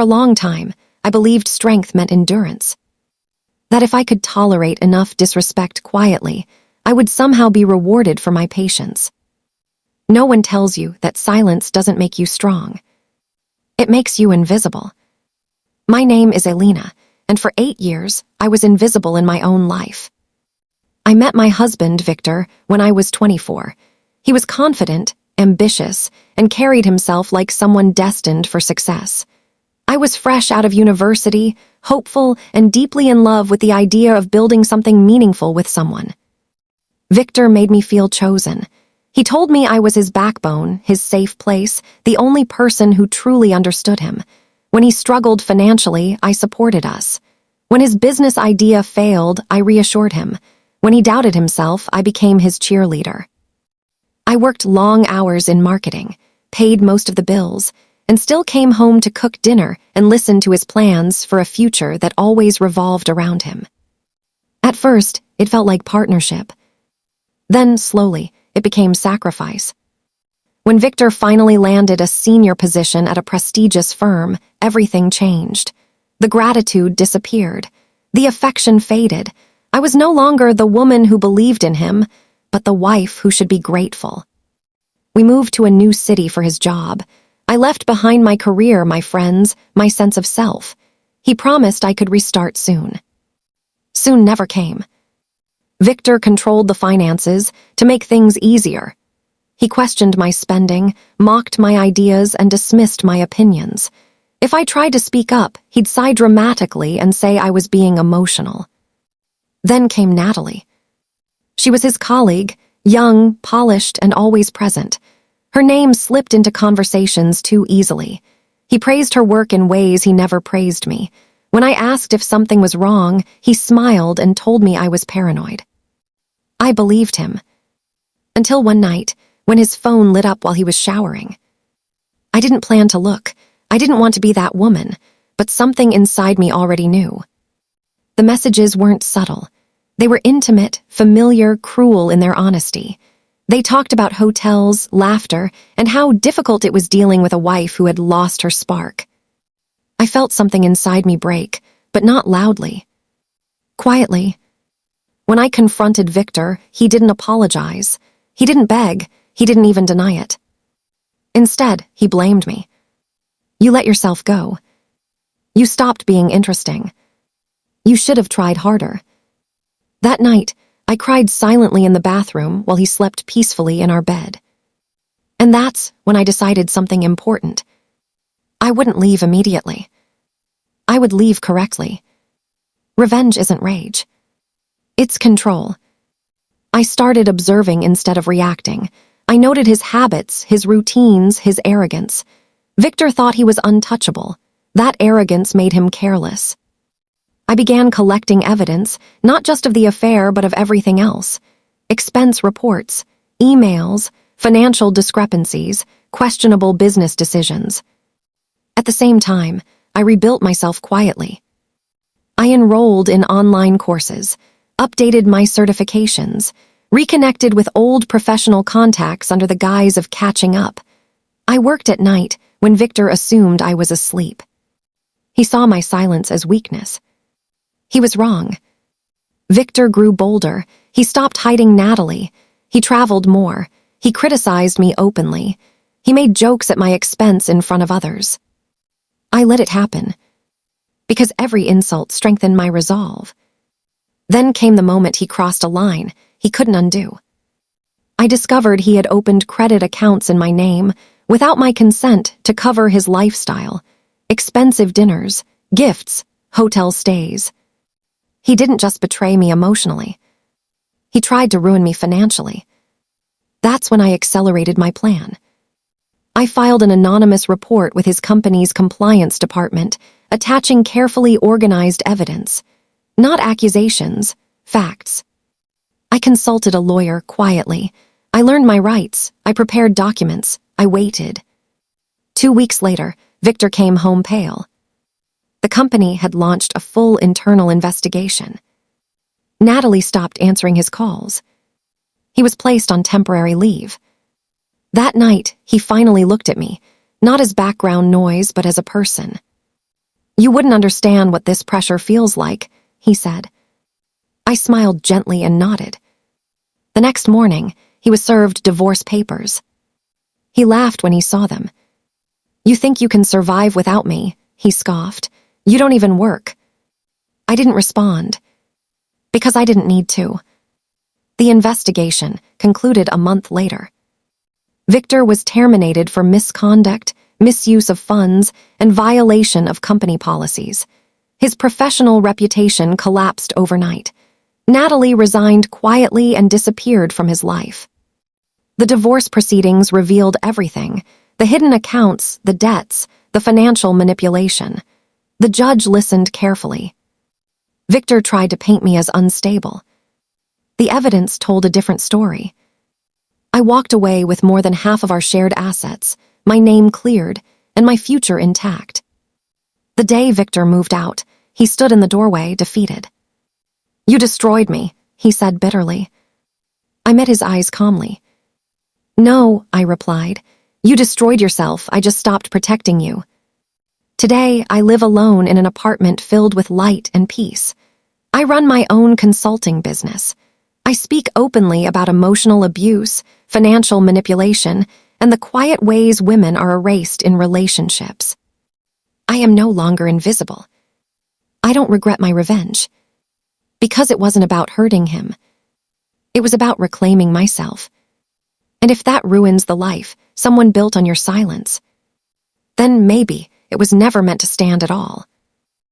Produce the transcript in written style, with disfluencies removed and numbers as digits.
a long time, I believed strength meant endurance. That if I could tolerate enough disrespect quietly, I would somehow be rewarded for my patience. No one tells you that silence doesn't make you strong. It makes you invisible. My name is Elena, and for 8 years, I was invisible in my own life. I met my husband, Victor, when I was 24. He was confident, ambitious, and carried himself like someone destined for success. I was fresh out of university, hopeful, and deeply in love with the idea of building something meaningful with someone. Victor made me feel chosen. He told me I was his backbone, his safe place, the only person who truly understood him. When he struggled financially, I supported us. When his business idea failed, I reassured him. When he doubted himself, I became his cheerleader. I worked long hours in marketing, paid most of the bills, and still came home to cook dinner and listen to his plans for a future that always revolved around him. At first, it felt like partnership. Then, slowly, it became sacrifice. When Victor finally landed a senior position at a prestigious firm, everything changed. The gratitude disappeared. The affection faded. I was no longer the woman who believed in him, but the wife who should be grateful. We moved to a new city for his job. I left behind my career, my friends, my sense of self. He promised I could restart soon. Soon never came. Victor controlled the finances to make things easier. He questioned my spending, mocked my ideas, and dismissed my opinions. If I tried to speak up, he'd sigh dramatically and say I was being emotional. Then came Natalie. She was his colleague, young, polished, and always present. Her name slipped into conversations too easily. He praised her work in ways he never praised me. When I asked if something was wrong, he smiled and told me I was paranoid. I believed him. Until one night, when his phone lit up while he was showering. I didn't plan to look. I didn't want to be that woman, but something inside me already knew. The messages weren't subtle. They were intimate, familiar, cruel in their honesty. They talked about hotels, laughter, and how difficult it was dealing with a wife who had lost her spark. I felt something inside me break, but not loudly. Quietly. When I confronted Victor, he didn't apologize. He didn't beg. He didn't even deny it. Instead, he blamed me. You let yourself go. You stopped being interesting. You should have tried harder. That night, I cried silently in the bathroom while he slept peacefully in our bed. And that's when I decided something important. I wouldn't leave immediately. I would leave correctly. Revenge isn't rage. It's control. I started observing instead of reacting. I noted his habits, his routines, his arrogance. Victor thought he was untouchable. That arrogance made him careless. I began collecting evidence, not just of the affair but of everything else. Expense reports, emails, financial discrepancies, questionable business decisions. At the same time, I rebuilt myself quietly. I enrolled in online courses, updated my certifications, reconnected with old professional contacts under the guise of catching up. I worked at night when Victor assumed I was asleep. He saw my silence as weakness. He was wrong. Victor grew bolder. He stopped hiding Natalie. He traveled more. He criticized me openly. He made jokes at my expense in front of others. I let it happen, because every insult strengthened my resolve. Then came the moment he crossed a line he couldn't undo. I discovered he had opened credit accounts in my name without my consent to cover his lifestyle, expensive dinners, gifts, hotel stays. He didn't just betray me emotionally. He tried to ruin me financially. That's when I accelerated my plan. I filed an anonymous report with his company's compliance department, attaching carefully organized evidence. Not accusations, facts. I consulted a lawyer quietly. I learned my rights. I prepared documents. I waited. 2 weeks later, Victor came home pale. The company had launched a full internal investigation. Natalie stopped answering his calls. He was placed on temporary leave. That night, he finally looked at me, not as background noise, but as a person. You wouldn't understand what this pressure feels like, he said. I smiled gently and nodded. The next morning, he was served divorce papers. He laughed when he saw them. You think you can survive without me, he scoffed. You don't even work. I didn't respond. Because I didn't need to. The investigation concluded a month later. Victor was terminated for misconduct, misuse of funds, and violation of company policies. His professional reputation collapsed overnight. Natalie resigned quietly and disappeared from his life. The divorce proceedings revealed everything: the hidden accounts, the debts, the financial manipulation. The judge listened carefully. Victor tried to paint me as unstable. The evidence told a different story. I walked away with more than half of our shared assets, my name cleared, and my future intact. The day Victor moved out, he stood in the doorway, defeated. You destroyed me, he said bitterly. I met his eyes calmly. No, I replied. You destroyed yourself, I just stopped protecting you. Today, I live alone in an apartment filled with light and peace. I run my own consulting business. I speak openly about emotional abuse, financial manipulation, and the quiet ways women are erased in relationships. I am no longer invisible. I don't regret my revenge. Because it wasn't about hurting him. It was about reclaiming myself. And if that ruins the life someone built on your silence, then maybe it was never meant to stand at all.